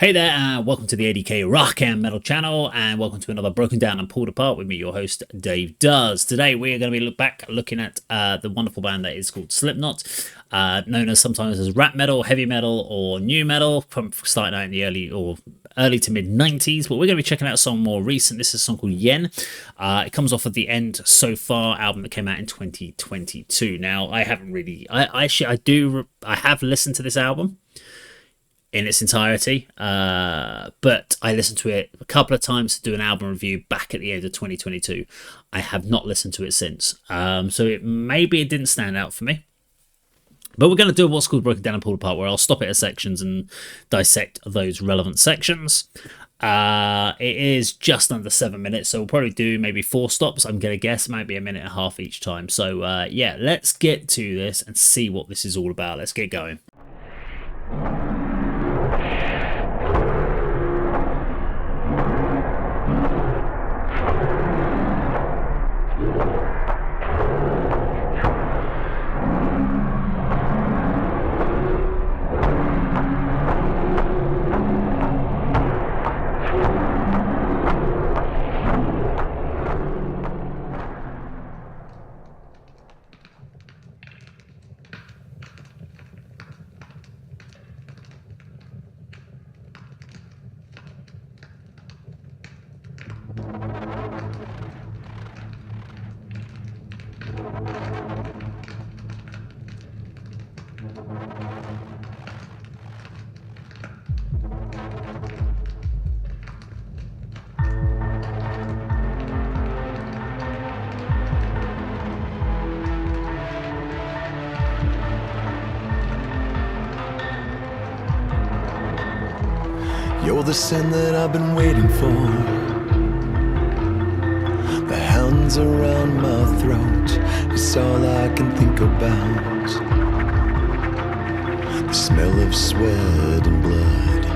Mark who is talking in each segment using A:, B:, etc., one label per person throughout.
A: Hey there, and welcome to the A.D.K Rock and Metal channel, and welcome to another Broken Down and Pulled Apart with me, your host, Dave Does. Today, we are going to be looking at the wonderful band that is called Slipknot, known as sometimes as rap metal, heavy metal, or new metal, from starting out in the early to mid 90s. But we're going to be checking out some more recent. This is a song called Yen. It comes off of the End So Far album that came out in 2022. Now, I haven't really, I have listened to this album in its entirety, but I listened to it a couple of times to do an album review back at the end of 2022. I have not listened to it since, so maybe it didn't stand out for me. But we're going to do what's called Broken Down and Pulled Apart, where I'll stop it at sections and dissect those relevant sections. It is just under 7 minutes, so we'll probably do maybe 4 stops. I'm going to guess it might be a minute and a half each time. So yeah, let's get to this and see what this is all about. Let's get going.
B: You're the sin that I've been waiting for. The hands around my throat is all I can think about. The smell of sweat and blood.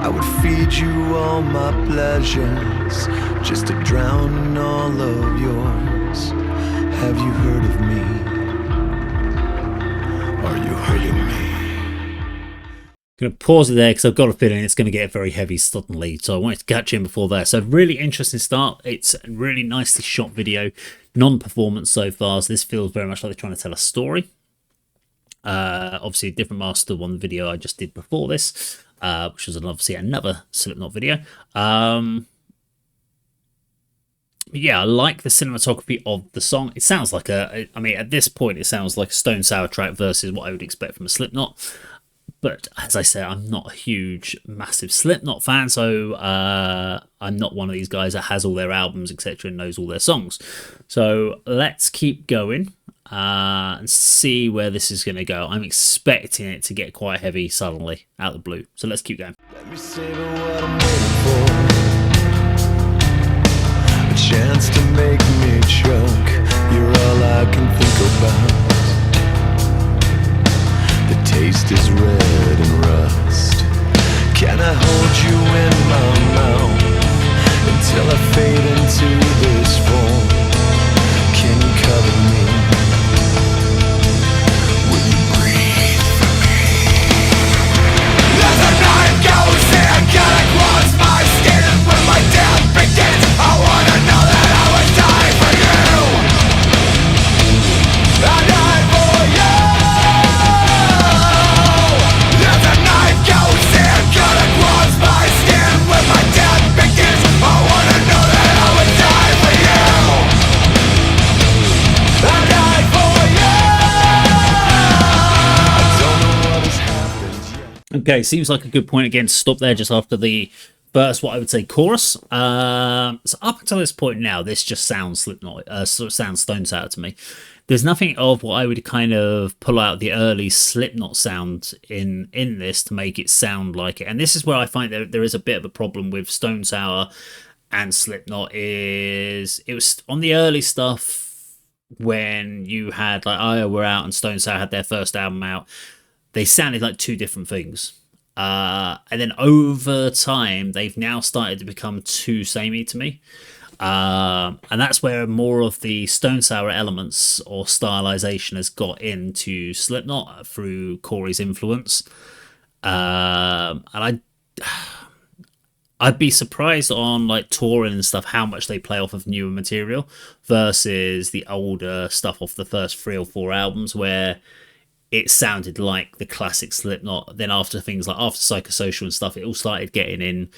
B: I would feed you all my pleasures just to drown in all of yours. Have you heard of me? Are you hurting me?
A: I'm going to pause it there because I've got a feeling it's going to get very heavy suddenly, so I wanted to catch in before that. So really interesting start. It's a really nicely shot video, non-performance so far, so this feels very much like they're trying to tell a story. Obviously a different master on the video I just did before this, which was obviously another Slipknot video. Yeah, I like the cinematography of the song. It sounds like I mean, at this point, it sounds like a Stone Sour track versus what I would expect from a Slipknot. But as I said, I'm not a huge, massive Slipknot fan, so I'm not one of these guys that has all their albums, etc., and knows all their songs. So let's keep going and see where this is going to go. I'm expecting it to get quite heavy suddenly, out of the blue. So let's keep going.
B: Let me savor what I'm waiting for. A chance to make me choke. You're all I can think about. The taste is red and rust. Can I hold you in my mouth until I fade into this form? Can you cover me? Will you breathe for me? As the night goes in, can I cross my skin? And when my death begins, I wanna know that I would die for you. I died for you.
A: Okay, seems like a good point again to stop there just after the first, what I would say, chorus. So up until this point now, this just sounds Slipknot, sort of sounds Stone Sour to me. There's nothing of what I would kind of pull out the early Slipknot sound in this to make it sound like it. And this is where I find that there is a bit of a problem with Stone Sour and Slipknot. Is it was on the early stuff when you had like Iowa Were Out and Stone Sour had their first album out. They sounded like two different things. And then over time, they've now started to become too samey to me. And that's where more of the Stone Sour elements or stylization has got into Slipknot through Corey's influence. And I I'd be surprised on like touring and stuff how much they play off of newer material versus the older stuff off the first 3 or 4 albums where it sounded like the classic Slipknot. Then after things like after Psychosocial and stuff, it all started getting in.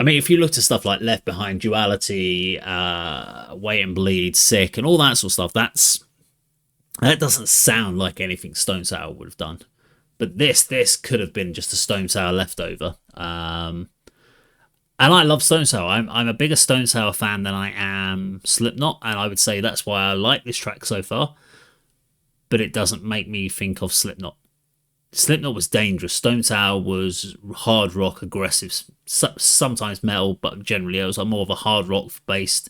A: I mean, if you look at stuff like Left Behind, Duality, Wait and Bleed, Sick, and all that sort of stuff, that doesn't sound like anything Stone Sour would have done. But this could have been just a Stone Sour leftover. And I love Stone Sour. I'm a bigger Stone Sour fan than I am Slipknot, and I would say that's why I like this track so far. But it doesn't make me think of Slipknot. Slipknot was dangerous. Stone Sour was hard rock, aggressive, sometimes metal, but generally it was more of a hard rock based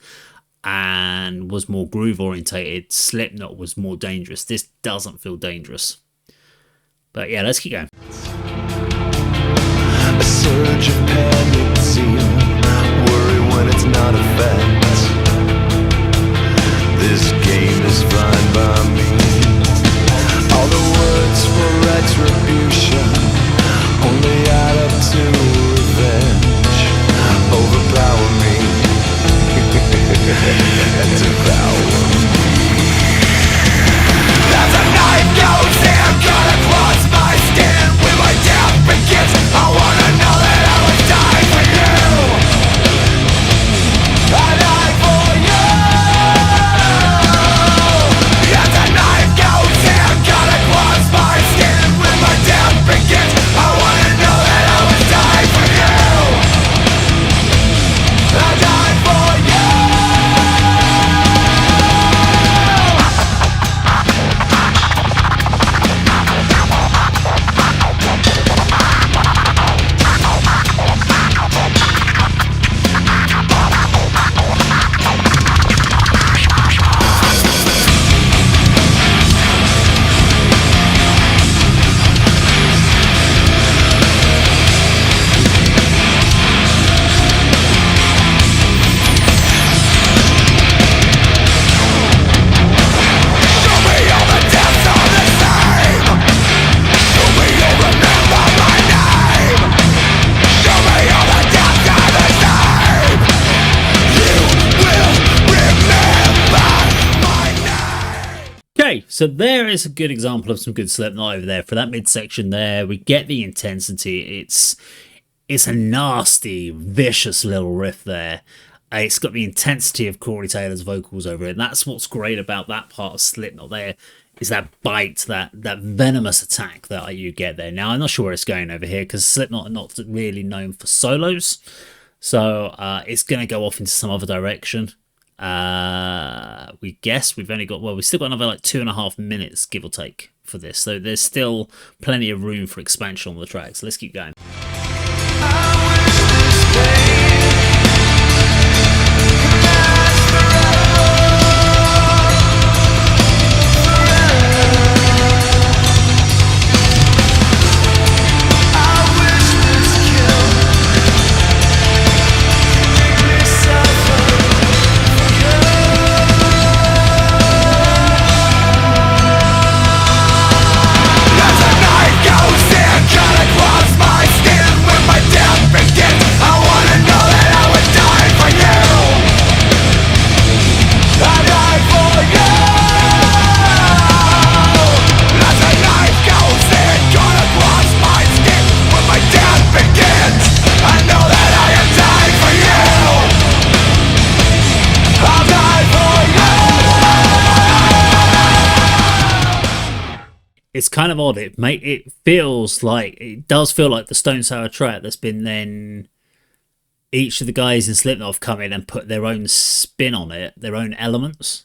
A: and was more groove orientated. Slipknot was more dangerous. This doesn't feel dangerous. But yeah, let's keep going.
B: A surge of panic, zeal, worry when it's not a fact. This game is fine by me. All the words for retribution only add up to revenge. Overpower me and devour me. As a knife goes in, cut across my skin. When my death begins, I wanna know that I was dying for you. I died for you. As a knife goes in, cut across my skin. When my death begins, I wanna know that I was dying for you. I died for you.
A: So there is a good example of some good Slipknot over there. For that midsection there, we get the intensity. It's a nasty, vicious little riff there. It's got the intensity of Corey Taylor's vocals over it. And that's what's great about that part of Slipknot there, is that bite, that venomous attack that you get there. Now, I'm not sure where it's going over here, because Slipknot are not really known for solos. So it's going to go off into some other direction. We guess we've still got another like 2.5 minutes, give or take, for this. So there's still plenty of room for expansion on the track. So let's keep going. It's kind of odd. It does feel like the Stone Sour track that's been then each of the guys in Slipknot have come in and put their own spin on it, their own elements.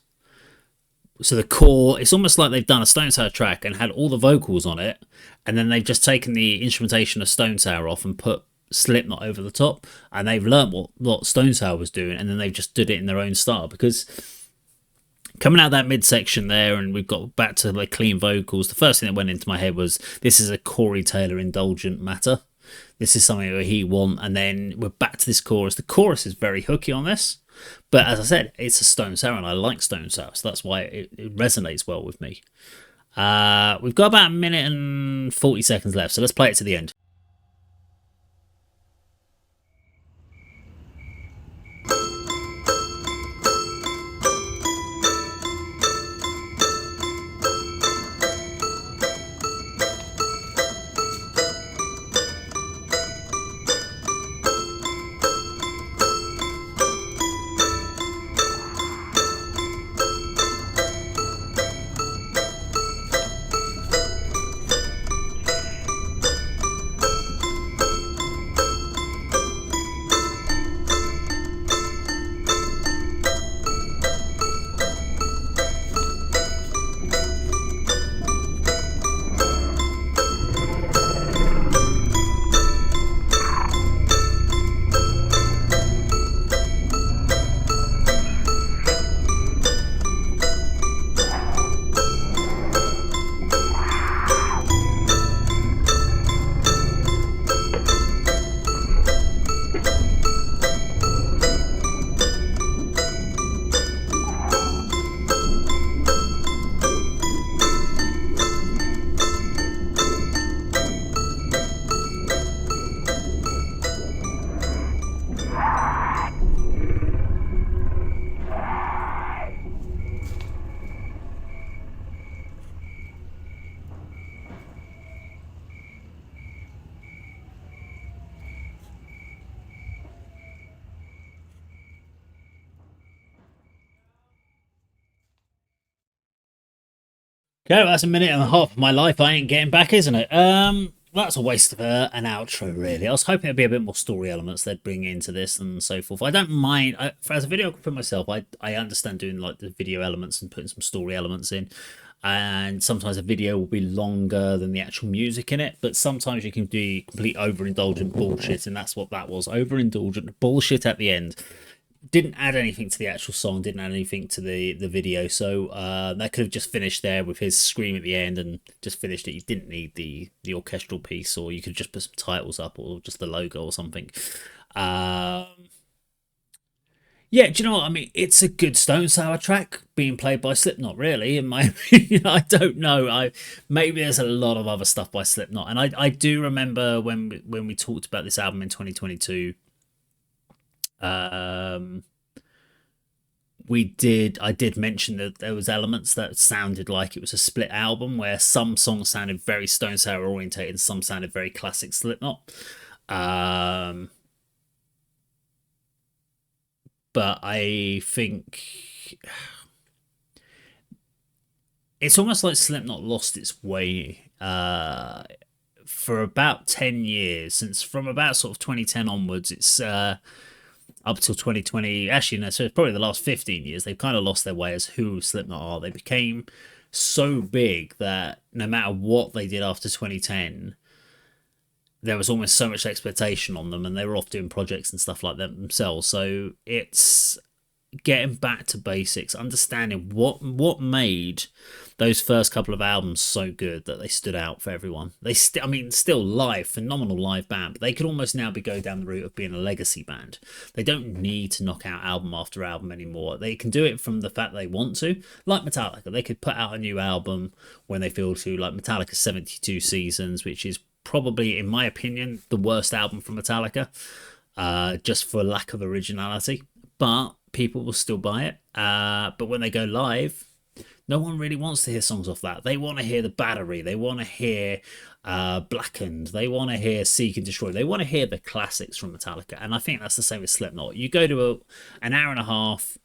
A: So the core, it's almost like they've done a Stone Sour track and had all the vocals on it, and then they've just taken the instrumentation of Stone Sour off and put Slipknot over the top, and they've learnt what Stone Sour was doing, and then they've just did it in their own style. Because coming out of that midsection there, and we've got back to like clean vocals, the first thing that went into my head was, this is a Corey Taylor indulgent matter. This is something that he won, and then we're back to this chorus. The chorus is very hooky on this, but as I said, it's a Stone Sour, and I like Stone Sour, so that's why it resonates well with me. We've got about 1 minute and 40 seconds left, so let's play it to the end. well, that's a minute and a half of my life I ain't getting back, isn't it? That's a waste of an outro, really. I was hoping there'd be a bit more story elements they'd bring into this and so forth. I don't mind, as a videographer myself, I understand doing like the video elements and putting some story elements in. And sometimes a video will be longer than the actual music in it, but sometimes you can do complete overindulgent bullshit, and that's what that was. Overindulgent bullshit at the end. Didn't add anything to the actual song, didn't add anything to the video, so that could have just finished there with his scream at the end and just finished it. You didn't need the orchestral piece, or you could just put some titles up or just the logo or something. Yeah, do you know what I mean? It's a good Stone Sour track being played by Slipknot, really, in my opinion. I don't know. Maybe there's a lot of other stuff by Slipknot, and I do remember when we talked about this album in 2022. I did mention that there was elements that sounded like it was a split album, where some songs sounded very Stone Sour orientated and some sounded very classic Slipknot. But I think it's almost like Slipknot lost its way for about 10 years, since from about sort of 2010 onwards. It's up till 2020, actually no, so it's probably the last 15 years, they've kind of lost their way as who Slipknot are. They became so big that no matter what they did after 2010, there was almost so much expectation on them, and they were off doing projects and stuff like that themselves. So it's getting back to basics, understanding what made those first couple of albums so good that they stood out for everyone. Still live, phenomenal live band, but they could almost now go down the route of being a legacy band. They don't need to knock out album after album anymore. They can do it from the fact they want to, like Metallica. They could put out a new album when they feel to, like Metallica's 72 Seasons, which is probably, in my opinion, the worst album from Metallica, just for lack of originality. But people will still buy it. But when they go live, no one really wants to hear songs off that. They want to hear The Battery. They want to hear Blackened. They want to hear Seek and Destroy. They want to hear the classics from Metallica. And I think that's the same with Slipknot. You go to an hour and a half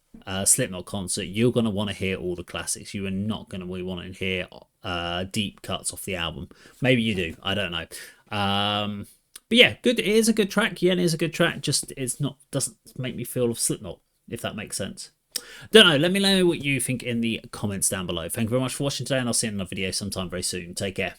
A: Slipknot concert, you're going to want to hear all the classics. You are not going to really want to hear deep cuts off the album. Maybe you do. I don't know. But yeah, good. It is a good track. Yeah, it is a good track. Just doesn't make me feel of Slipknot, if that makes sense. Don't know. Let me know what you think in the comments down below. Thank you very much for watching today, and I'll see you in another video sometime very soon. Take care.